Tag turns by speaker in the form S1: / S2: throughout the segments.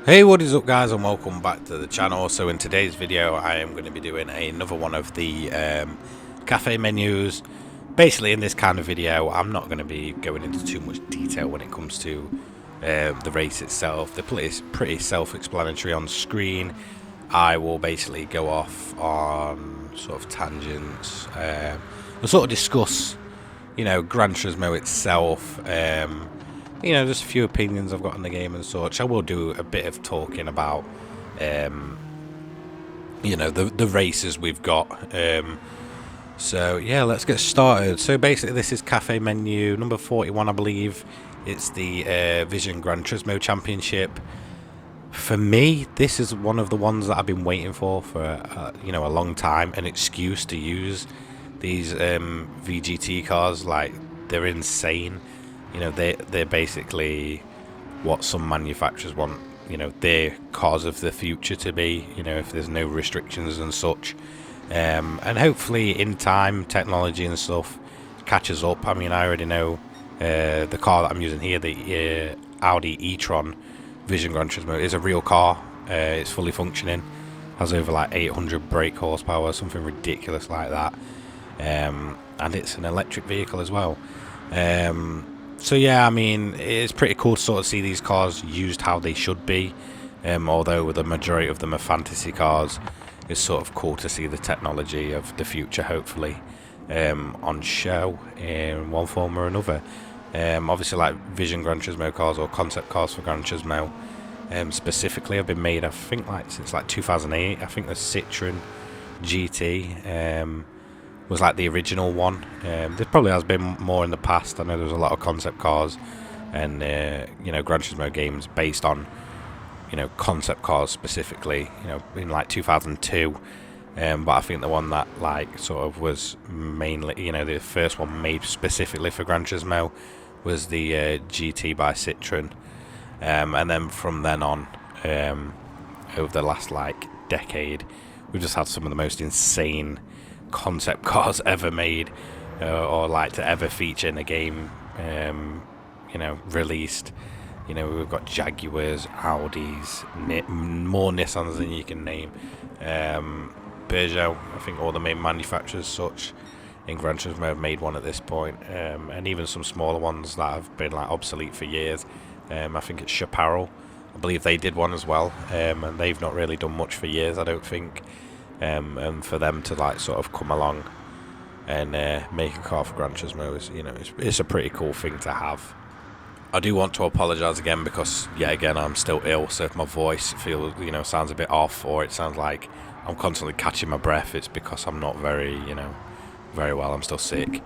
S1: Hey, what is up guys, and welcome back to the channel. So in today's video I am going to be doing another one of the cafe menus. Basically in this kind of video I'm not going to be going into too much detail when it comes to the race itself. The play is pretty self-explanatory on screen. I will basically go off on sort of tangents. We'll sort of discuss, Gran Turismo itself. Just a few opinions I've got on the game and such. I will do a bit of talking about, the races we've got. So yeah, let's get started. So basically, this is cafe menu number 41, I believe. It's the Vision Gran Turismo Championship. For me, this is one of the ones that I've been waiting for a long time. An excuse to use these VGT cars. Like, they're insane. They're basically what some manufacturers want, their cars of the future to be, if there's no restrictions and such. And hopefully in time, technology and stuff catches up. I mean, I already know the car that I'm using here, the Audi e-tron Vision Gran Turismo, is a real car. It's fully functioning, has over like 800 brake horsepower, something ridiculous like that. And it's an electric vehicle as well. So yeah, I mean, it's pretty cool to sort of see these cars used how they should be. Although the majority of them are fantasy cars, it's sort of cool to see the technology of the future, hopefully, on show in one form or another. Obviously, like Vision Gran Turismo cars or concept cars for Gran Turismo, specifically, have been made, I think, since 2008. I think the Citroen GT. Was like the original one. There probably has been more in the past. I know there's a lot of concept cars and Gran Turismo games based on concept cars specifically, in like 2002. But I think the one that sort of was mainly, the first one made specifically for Gran Turismo was the GT by Citroen. And then from then on, over the last decade, we've just had some of the most insane concept cars ever made, or to ever feature in a game, released. We've got Jaguars, Audis, more Nissans than you can name, Peugeot. I think all the main manufacturers such in Gran Turismo have made one at this point, and even some smaller ones that have been obsolete for years. I think it's Chaparral, I believe they did one as well, and they've not really done much for years, I don't think. And for them to sort of come along and make a car for Gran Turismo is, it's a pretty cool thing to have. I do want to apologise again because, yet again, I'm still ill. So if my voice feels, sounds a bit off, or it sounds like I'm constantly catching my breath, it's because I'm not very well. I'm still sick,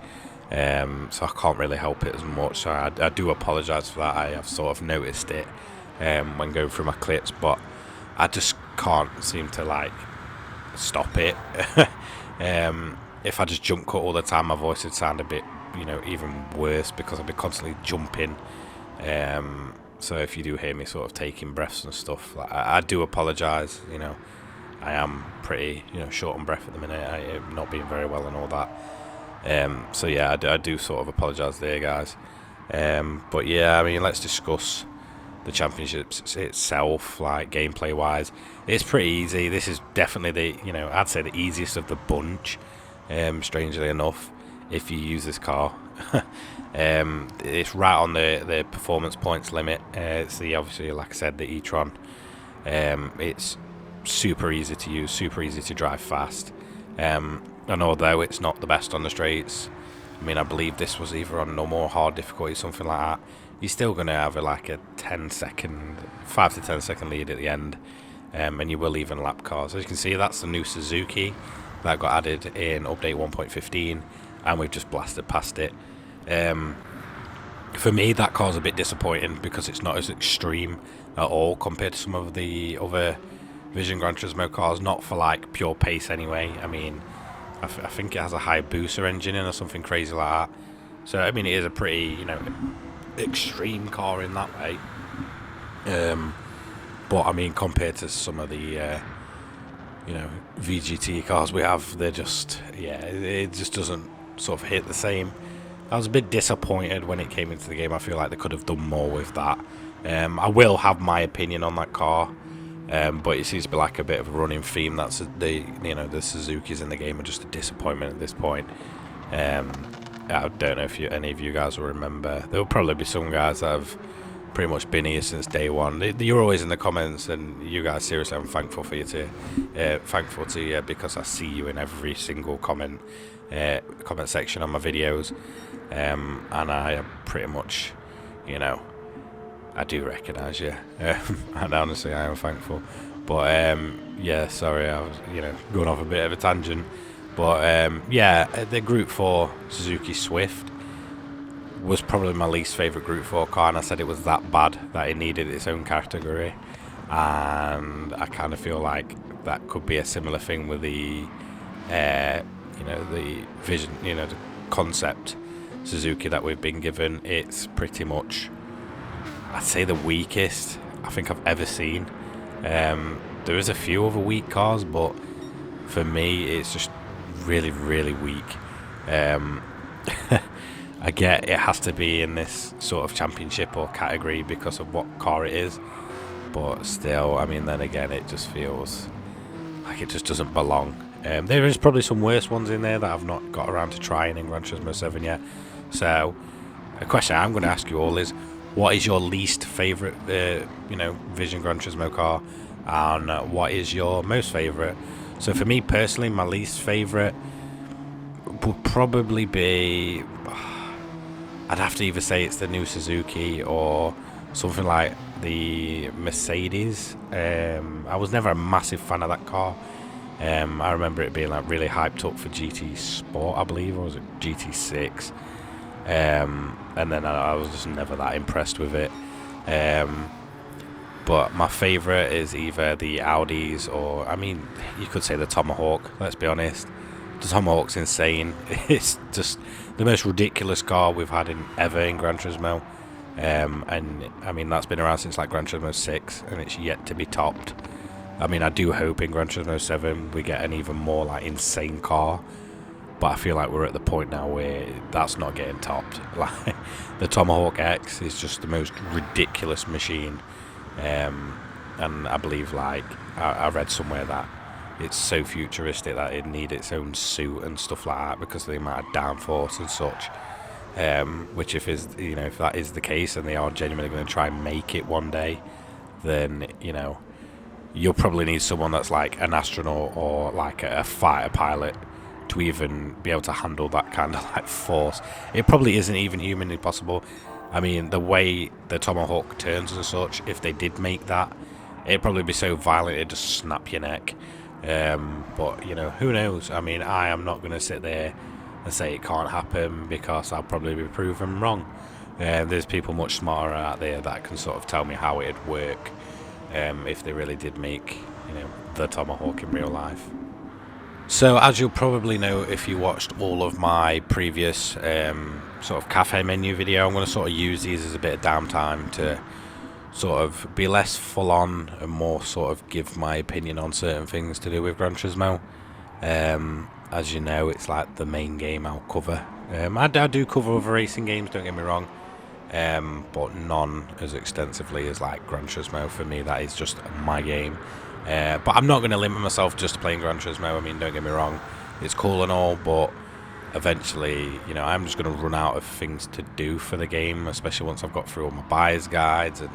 S1: so I can't really help it as much. So I do apologise for that. I have sort of noticed it when going through my clips, but I just can't seem to stop it. If I just jump cut all the time, my voice would sound a bit, even worse, because I'd be constantly jumping. So if you do hear me sort of taking breaths and stuff, I do apologise. I am pretty, short on breath at the minute. I am not being very well and all that. So yeah, I do sort of apologise there, guys. But yeah, I mean, let's discuss the championships itself, gameplay wise. It's pretty easy. This is definitely I'd say the easiest of the bunch, strangely enough, if you use this car. It's right on the performance points limit. It's obviously, like I said, the e-tron. It's super easy to use, super easy to drive fast, and although it's not the best on the straights, I mean, I believe this was either on normal or hard difficulty, something like that, you're still going to have a 5 to 10 second lead at the end, and you will even lap cars. As you can see, that's the new Suzuki that got added in update 1.15, and we've just blasted past it. For me, that car's a bit disappointing because it's not as extreme at all compared to some of the other Vision Gran Turismo cars, not for pure pace anyway. I mean, I think it has a high booster engine in or something crazy like that. So I mean, it is a pretty extreme car in that way. But I mean, compared to some of the VGT cars we have, they're just, it just doesn't sort of hit the same. I was a bit disappointed when it came into the game. I feel like they could have done more with that. I will have my opinion on that car, but it seems to be like a bit of a running theme. That's the Suzukis in the game are just a disappointment at this point. I don't know if any of you guys will remember. There will probably be some guys that have pretty much been here since day one. You're always in the comments, and you guys, seriously, I'm thankful for you thankful to you, because I see you in every single comment section on my videos, and I am pretty much, I do recognise you, and honestly, I am thankful. But yeah, sorry, I was going off a bit of a tangent. But yeah, the Group 4 Suzuki Swift was probably my least favourite Group 4 car, and I said it was that bad that it needed its own category. And I kind of feel like that could be a similar thing with the the Vision, the concept Suzuki that we've been given. It's pretty much, I'd say, the weakest I think I've ever seen. There is a few other weak cars, but for me, it's just really, really weak. I get it has to be in this sort of championship or category because of what car it is, but still, I mean, then again, it just feels like it just doesn't belong. There is probably some worse ones in there that I've not got around to trying in Gran Turismo 7 yet. So, a question I'm going to ask you all is, what is your least favourite, Vision Gran Turismo car, and what is your most favourite? So for me personally, my least favourite would probably be, I'd have to either say it's the new Suzuki or something like the Mercedes. I was never a massive fan of that car. I remember it being like really hyped up for GT Sport, I believe, or was it GT6? And then I was just never that impressed with it. But my favourite is either the Audis or, I mean, you could say the Tomahawk, let's be honest. The Tomahawk's insane. It's just the most ridiculous car we've had ever in Gran Turismo. And, I mean, that's been around since like Gran Turismo 6, and it's yet to be topped. I mean, I do hope in Gran Turismo 7 we get an even more like insane car. But I feel like we're at the point now where that's not getting topped. Like, the Tomahawk X is just the most ridiculous machine. And I believe, like, I read somewhere that it's so futuristic that it need its own suit and stuff like that because of the amount of downforce and such. Which if that is the case and they are genuinely going to try and make it one day, then you'll probably need someone that's like an astronaut or like a fighter pilot to even be able to handle that kind of like force. It probably isn't even humanly possible. I mean, the way the Tomahawk turns and such, if they did make that, it'd probably be so violent it'd just snap your neck. But who knows? I mean, I am not going to sit there and say it can't happen because I'll probably be proven wrong. There's people much smarter out there that can sort of tell me how it'd work if they really did make the Tomahawk in real life. So as you'll probably know if you watched all of my previous sort of cafe menu video, I'm going to sort of use these as a bit of downtime to sort of be less full on and more sort of give my opinion on certain things to do with Gran Turismo. As you know, it's like the main game I'll cover. I do cover other racing games, don't get me wrong, but none as extensively as like Gran Turismo. For me, that is just my game. But I'm not going to limit myself just to playing Gran Turismo. I mean, don't get me wrong, it's cool and all, but eventually, I'm just going to run out of things to do for the game, especially once I've got through all my buyer's guides. And,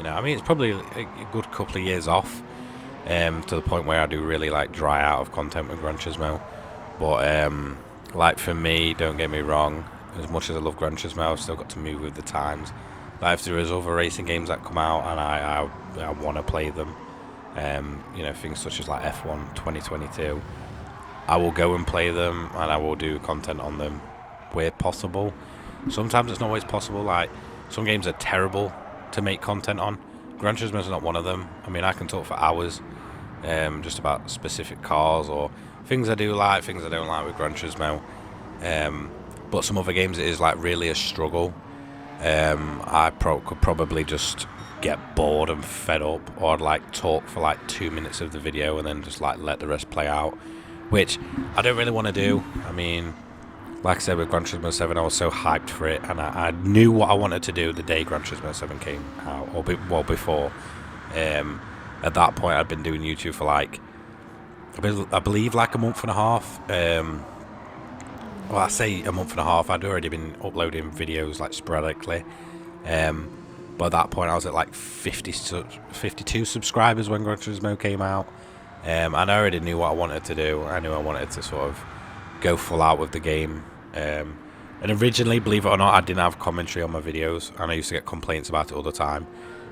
S1: I mean, it's probably a good couple of years off to the point where I do really, like, dry out of content with Gran Turismo. But, like, for me, don't get me wrong, as much as I love Gran Turismo, I've still got to move with the times. Like, if there is other racing games that come out and I want to play them, things such as like F1 2022, I will go and play them and I will do content on them where possible. Sometimes it's not always possible. Like, some games are terrible to make content on. Gran Turismo is not one of them. I mean, I can talk for hours just about specific cars or things I do like, things I don't like with Gran Turismo. But some other games it is like really a struggle. I could probably just get bored and fed up, or I'd like talk for like 2 minutes of the video and then just like let the rest play out, which I don't really want to do. I mean, like I said, with Gran Turismo 7, I was so hyped for it, and I knew what I wanted to do the day Gran Turismo 7 came out, or before. At that point, I'd been doing YouTube for like, I believe like a month and a half. Well, I say a month and a half. I'd already been uploading videos like sporadically. But at that point, I was at like 52 subscribers when Gran Turismo came out. And I already knew what I wanted to do. I knew I wanted to sort of go full out with the game. And originally, believe it or not, I didn't have commentary on my videos, and I used to get complaints about it all the time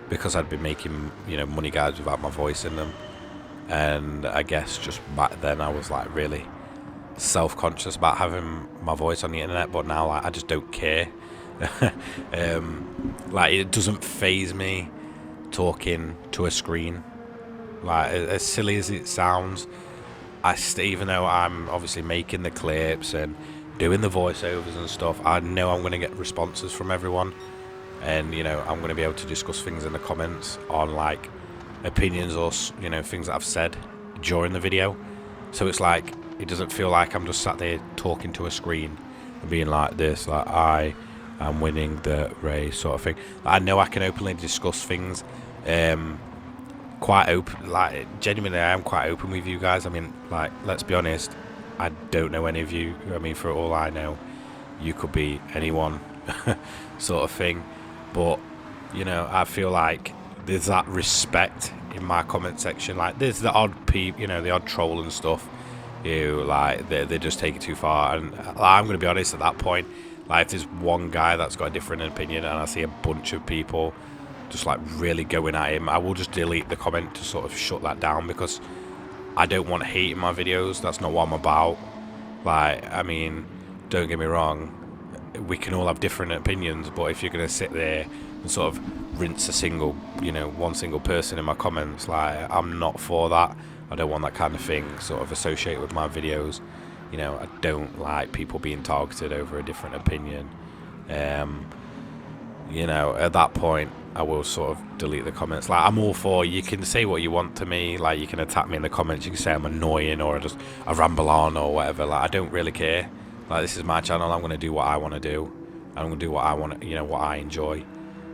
S1: because I'd been making, money guides without my voice in them. And I guess just back then I was like really self-conscious about having my voice on the internet, but now like, I just don't care. Like, it doesn't faze me talking to a screen. Like, as silly as it sounds, even though I'm obviously making the clips and doing the voiceovers and stuff, I know I'm going to get responses from everyone, and I'm going to be able to discuss things in the comments on like opinions or things that I've said during the video. So it's like, it doesn't feel like I'm just sat there talking to a screen and being like this, like I am winning the race sort of thing. I know I can openly discuss things, quite open. Like, genuinely, I am quite open with you guys. I mean, like, let's be honest, I don't know any of you. I mean, for all I know, you could be anyone, sort of thing. But I feel like there's that respect in my comment section. Like, there's the odd the odd troll and stuff who like they just take it too far. And I'm gonna be honest, at that point, like, if there's one guy that's got a different opinion and I see a bunch of people just like really going at him, I will just delete the comment to sort of shut that down, because I don't want hate in my videos. That's not what I'm about. Like, I mean, don't get me wrong, we can all have different opinions, but if you're going to sit there and sort of rinse one single person in my comments, like, I'm not for that. I don't want that kind of thing sort of associated with my videos. I don't like people being targeted over a different opinion. At that point, I will sort of delete the comments. Like, I'm all for, you can say what you want to me. Like, you can attack me in the comments. You can say I'm annoying or I ramble on or whatever. Like, I don't really care. Like, this is my channel. I'm going to do what I want to do. I'm going to do what I want, what I enjoy.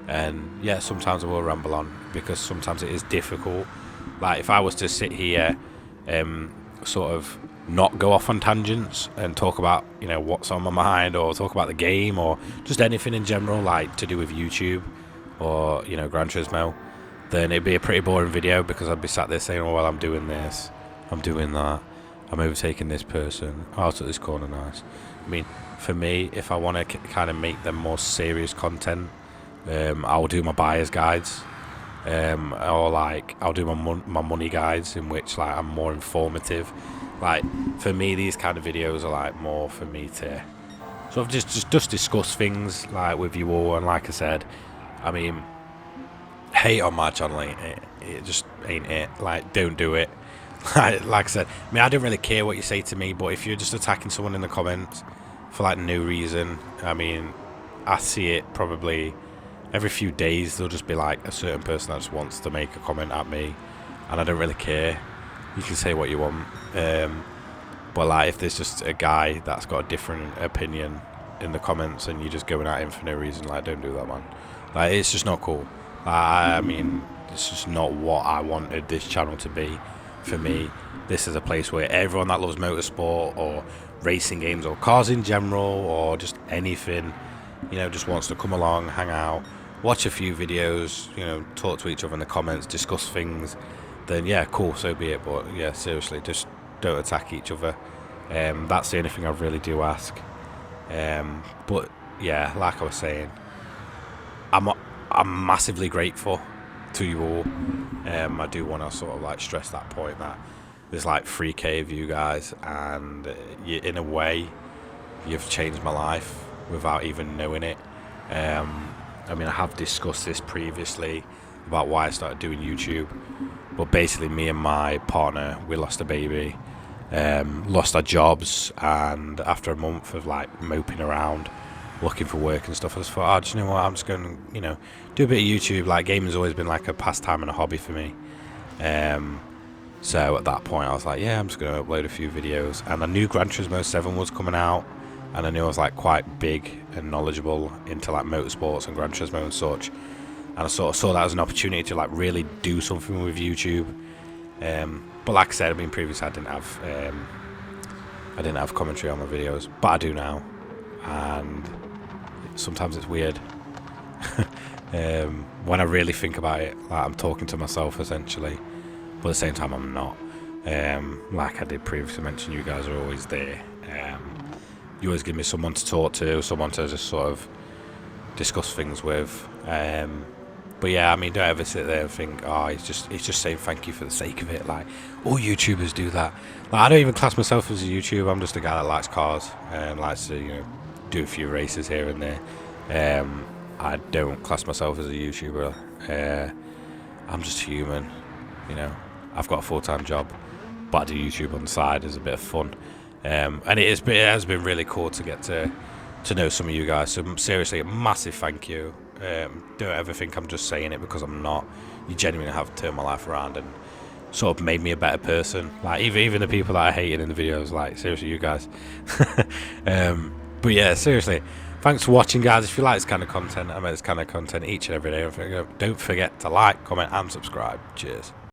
S1: And yeah, sometimes I will ramble on because sometimes it is difficult. Like, if I was to sit here, sort of not go off on tangents and talk about, what's on my mind, or talk about the game, or just anything in general, like to do with YouTube or, Gran Turismo, then it'd be a pretty boring video, because I'd be sat there saying, oh, well, I'm doing this, I'm doing that, I'm overtaking this person, oh, I took this corner, nice. I mean, for me, if I want to kind of make them more serious content, I'll do my buyer's guides, or like I'll do my money guides, in which like I'm more informative. Like, for me, these kind of videos are like more for me to sort of just discuss things like with you all. And like I said, I mean, hate on my channel, it just ain't it. Like, don't do it. Like I said, I mean, I don't really care what you say to me, but if you're just attacking someone in the comments for like no reason, I mean, I see it probably every few days. There'll just be like a certain person that just wants to make a comment at me, and I don't really care. You can say what you want, but like, if there's just a guy that's got a different opinion in the comments and you're just going at him for no reason, like, don't do that, man. Like, it's just not cool. I mean, it's just not what I wanted this channel to be. For me, this is a place where everyone that loves motorsport or racing games or cars in general or just anything, just wants to come along, hang out, watch a few videos, talk to each other in the comments, discuss things, then yeah, cool, so be it. But yeah, seriously, just don't attack each other. That's the only thing I really do ask. But yeah, like I was saying, I'm massively grateful to you all. I do want to sort of like stress that point that there's like 3K of you guys, and in a way, you've changed my life without even knowing it. I mean, I have discussed this previously about why I started doing YouTube, but basically me and my partner, we lost a baby, lost our jobs, and after a month of like moping around looking for work and stuff, I just thought, oh, do you know what, I'm just going to, do a bit of YouTube. Like, gaming's always been like a pastime and a hobby for me. So at that point I was like, yeah, I'm just going to upload a few videos, and I knew Gran Turismo 7 was coming out, and I knew I was like quite big and knowledgeable into like motorsports and Gran Turismo and such, and I sort of saw that as an opportunity to like really do something with YouTube. But like I said, I mean, previously I didn't have commentary on my videos, but I do now, and sometimes it's weird. When I really think about it, like I'm talking to myself essentially, but at the same time I'm not. Like I did previously mention, you guys are always there. You always give me someone to talk to, someone to just sort of discuss things with. But yeah, I mean, don't ever sit there and think, oh, he's just saying thank you for the sake of it. Like, all YouTubers do that. Like, I don't even class myself as a YouTuber. I'm just a guy that likes cars and likes to, do a few races here and there. I don't class myself as a YouTuber. I'm just human, I've got a full-time job, but I do YouTube on the side as a bit of fun. And it has been really cool to get to know some of you guys. So seriously, a massive thank you. Don't ever think I'm just saying it because I'm not. You genuinely have turned my life around and sort of made me a better person. Like even the people that I hated in the videos, like seriously, you guys. But yeah, seriously, thanks for watching, guys. If you like this kind of content, I make this kind of content each and every day. Don't forget to like, comment, and subscribe. Cheers.